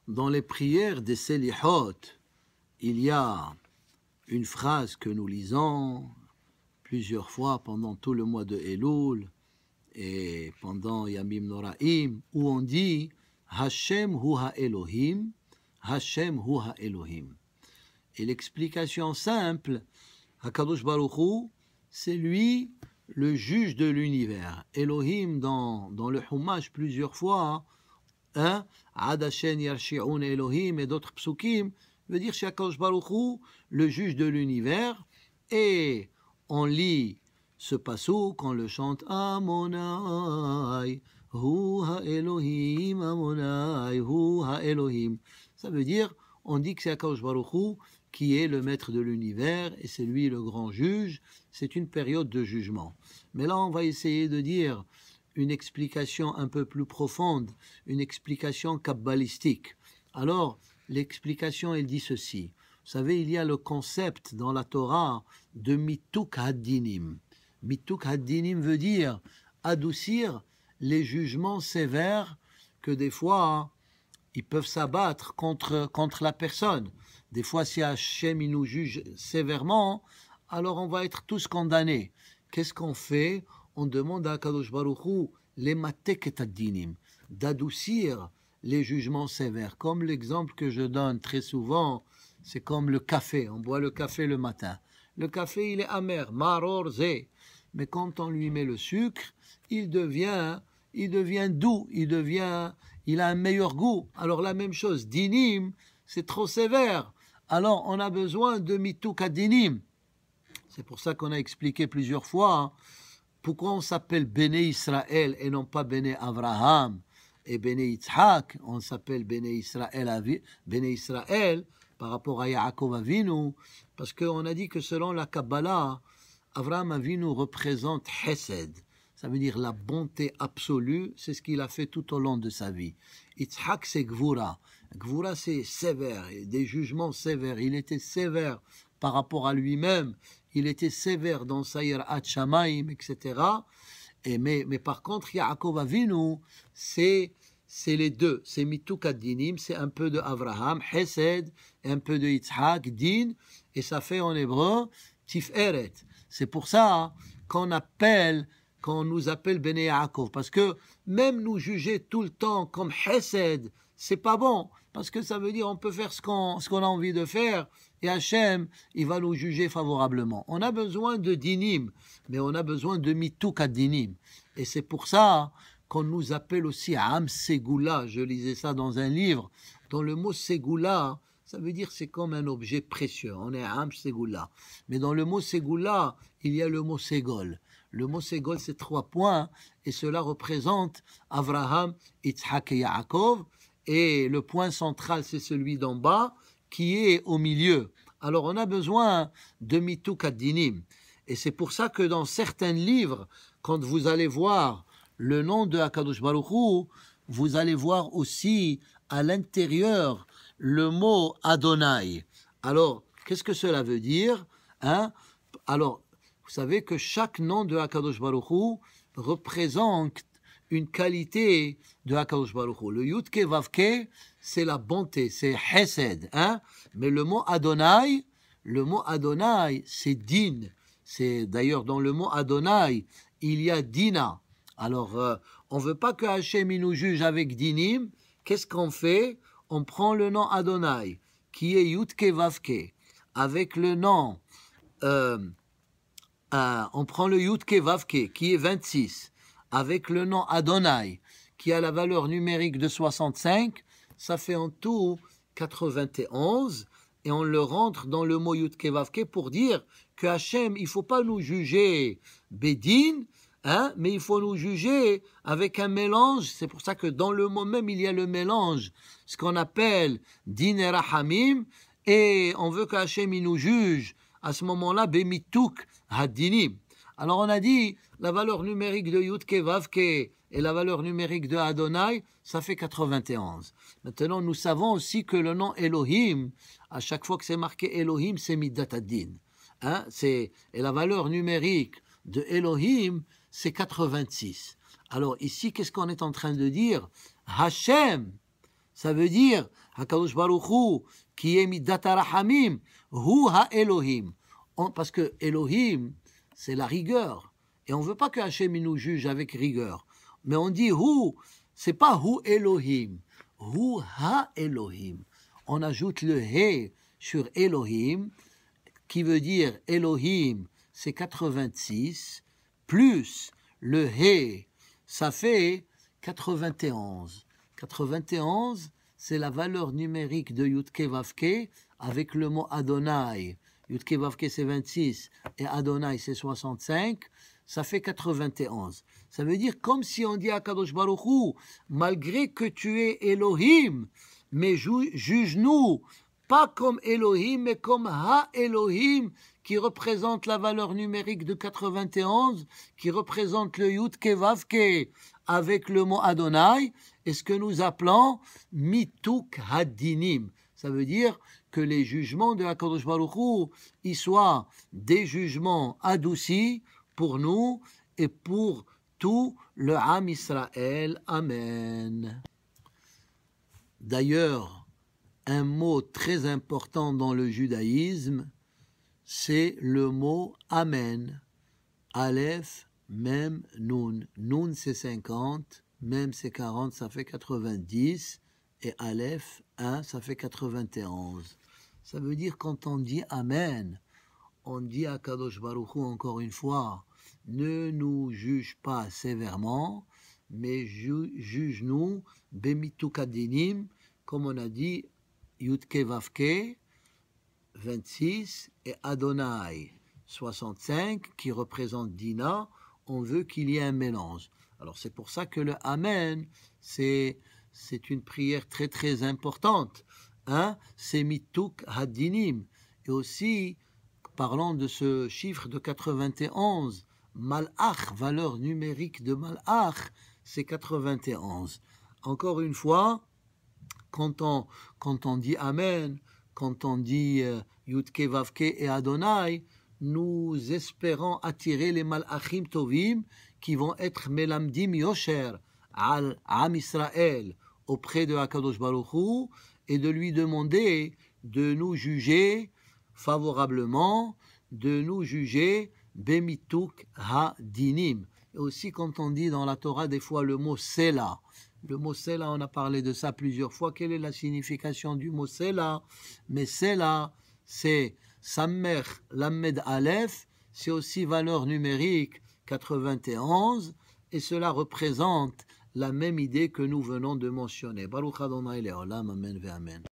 dans les prières des Selihot, il y a une phrase que nous lisons plusieurs fois pendant tout le mois de Elul et pendant Yamim Noraim, où on dit Hashem hu ha-Elohim, Hashem hu ha-Elohim. Et l'explication simple, HaKadosh Baruch Hu, c'est lui le juge de l'univers. Elohim, dans le Chumash, plusieurs fois, hein, Ad Hashem Yarshi'un Elohim et d'autres psukim, veut dire chez HaKadosh Baruch Hu, le juge de l'univers. Et on lit ce passouk, on le chante Amonai, Hu ha-Elohim, Amonai, Hu ha-Elohim. Ça veut dire, on dit que c'est HaKadosh Baruch Hu qui est le maître de l'univers, et c'est lui le grand juge. C'est une période de jugement. Mais là, on va essayer de dire une explication un peu plus profonde, une explication kabbalistique. Alors, l'explication, elle dit ceci. Vous savez, il y a le concept dans la Torah de mituk haddinim. Mituk haddinim veut dire adoucir les jugements sévères que des fois, ils peuvent s'abattre contre la personne. Des fois, si Hachem il nous juge sévèrement, alors on va être tous condamnés. Qu'est-ce qu'on fait? On demande à Kadosh Baruch Hu les matek et addinim, d'adoucir les jugements sévères. Comme l'exemple que je donne très souvent, c'est comme le café. On boit le café le matin. Le café, il est amer, maror ze. Mais quand on lui met le sucre, il devient doux, il a un meilleur goût. Alors la même chose, dinim, c'est trop sévère. Alors on a besoin de mituk adinim. C'est pour ça qu'on a expliqué plusieurs fois hein, pourquoi on s'appelle Béné Israël et non pas Béné Abraham et Béné Yitzhak. On s'appelle Béné Israël par rapport à Yaakov Avinu, parce qu'on a dit que selon la Kabbalah, Abraham Avinu représente Chesed. Ça veut dire la bonté absolue, c'est ce qu'il a fait tout au long de sa vie. Yitzhak, c'est Gvura. Gvura, c'est sévère, des jugements sévères. Il était sévère par rapport à lui-même, il était sévère dans sa Yirat Shamaim, etc. Mais par contre, Yaakov Avinu, c'est les deux. C'est mituk ad-dinim, c'est un peu de Abraham, Chesed, et un peu de Yitzhak, Din, et ça fait en hébreu Tiferet. C'est pour ça qu'on nous appelle Béné Yaakov, parce que même nous juger tout le temps comme Chesed, c'est pas bon, parce que ça veut dire on peut faire ce qu'on a envie de faire, et Hachem, il va nous juger favorablement. On a besoin de dinim, mais on a besoin de mituk ad-dinim. Et c'est pour ça qu'on nous appelle aussi Am Segula. Je lisais ça dans un livre, dans le mot Segula, ça veut dire c'est comme un objet précieux. On est Am Segula. Mais dans le mot Segula, il y a le mot Segol. Le mot Segol, c'est 3 points, et cela représente Abraham, Yitzhak et Yaakov. Et le point central, c'est celui d'en bas, qui est au milieu. Alors, on a besoin de mituk ad-dinim. Et c'est pour ça que dans certains livres, quand vous allez voir le nom de HaKadosh Baruch Hu, vous allez voir aussi à l'intérieur le mot Adonai. Alors, qu'est-ce que cela veut dire hein? Alors, vous savez que chaque nom de HaKadosh Baruch Hu représente une qualité de HaKadosh Baruch Hu. Le Yud-Ke Vav-Ke, c'est la bonté, c'est Chesed. Hein? Mais le mot Adonai, c'est Din. C'est d'ailleurs dans le mot Adonai, il y a Dina. Alors, on ne veut pas que Hachem nous juge avec Dinim. Qu'est-ce qu'on fait? On prend le nom Adonai, qui est Yud-Ke Vav-Ke, avec le nom... on prend le Yud-Ke Vav-Ke, qui est 26, avec le nom Adonai, qui a la valeur numérique de 65, ça fait en tout 91, et on le rentre dans le mot Yud-Ke Vav-Ke pour dire que Hachem, il ne faut pas nous juger Bédine, hein, mais il faut nous juger avec un mélange. C'est pour ça que dans le mot même, il y a le mélange, ce qu'on appelle Din et Rahamim, et on veut que Hachem il nous juge à ce moment-là, Bemituk Hadinim. Alors on a dit, la valeur numérique de Yud-Ke Vav-Ke et la valeur numérique de Adonai, ça fait 91. Maintenant, nous savons aussi que le nom Elohim, à chaque fois que c'est marqué Elohim, c'est Midat Ad-Din. Hein, et la valeur numérique de Elohim, c'est 86. Alors ici, qu'est-ce qu'on est en train de dire? Hachem, Ça veut dire, HaKadosh Baruch Hu, qui est Midat HaRachamim, Hu HaElohim. Parce que Elohim, c'est la rigueur. Et on ne veut pas que Hachem nous juge avec rigueur. Mais on dit Hu, c'est pas Hu Elohim, Hu HaElohim. On ajoute le He sur Elohim, qui veut dire Elohim, c'est 86, plus le He, ça fait 91. 91, c'est la valeur numérique de Yudke Vavke avec le mot Adonai. Yudke Vavke c'est 26 et Adonai c'est 65, ça fait 91. Ça veut dire comme si on dit à Kadosh Baruch Hu, malgré que tu es Elohim, mais juge-nous pas comme Elohim, mais comme Ha-Elohim, qui représente la valeur numérique de 91, qui représente le Yudke Vavke avec le mot Adonai, et ce que nous appelons Mituk Hadinim. Ça veut dire que les jugements de HaKadosh Baruch Hu, ils soient des jugements adoucis pour nous et pour tout le Am Israël. Amen. D'ailleurs, un mot très important dans le judaïsme, c'est le mot Amen. Aleph, Mem, Nun. Nun, c'est 50, Mem, c'est 40, ça fait 90, et Aleph, 1, ça fait 91. Ça veut dire quand on dit Amen, on dit à Kadosh Baruch Hu, encore une fois, ne nous juge pas sévèrement, mais juge-nous Bemitukadinim, comme on a dit, Yudke Vavke, 26, et Adonai, 65, qui représente Dina. On veut qu'il y ait un mélange. Alors c'est pour ça que le Amen, c'est une prière très très importante. Hein? C'est Mituk Hadinim. Et aussi, parlant de ce chiffre de 91, Malach, valeur numérique de Malach, c'est 91. Encore une fois, quand on dit Amen, quand on dit Yudke Vavke et Adonai, nous espérons attirer les Malachim Tovim qui vont être Melamdim Yosher al Am Israël auprès de HaKadosh Baruch Hu et de lui demander de nous juger favorablement, de nous juger Bemituk Ha-Dinim. Et aussi quand on dit dans la Torah des fois le mot Sela. Le mot Sela, on a parlé de ça plusieurs fois. Quelle est la signification du mot Sela? Mais Sela, c'est Samer Lamed Aleph, c'est aussi valeur numérique 91, et cela représente la même idée que nous venons de mentionner. Baruch Adonai Leolam, Amen ve Amen.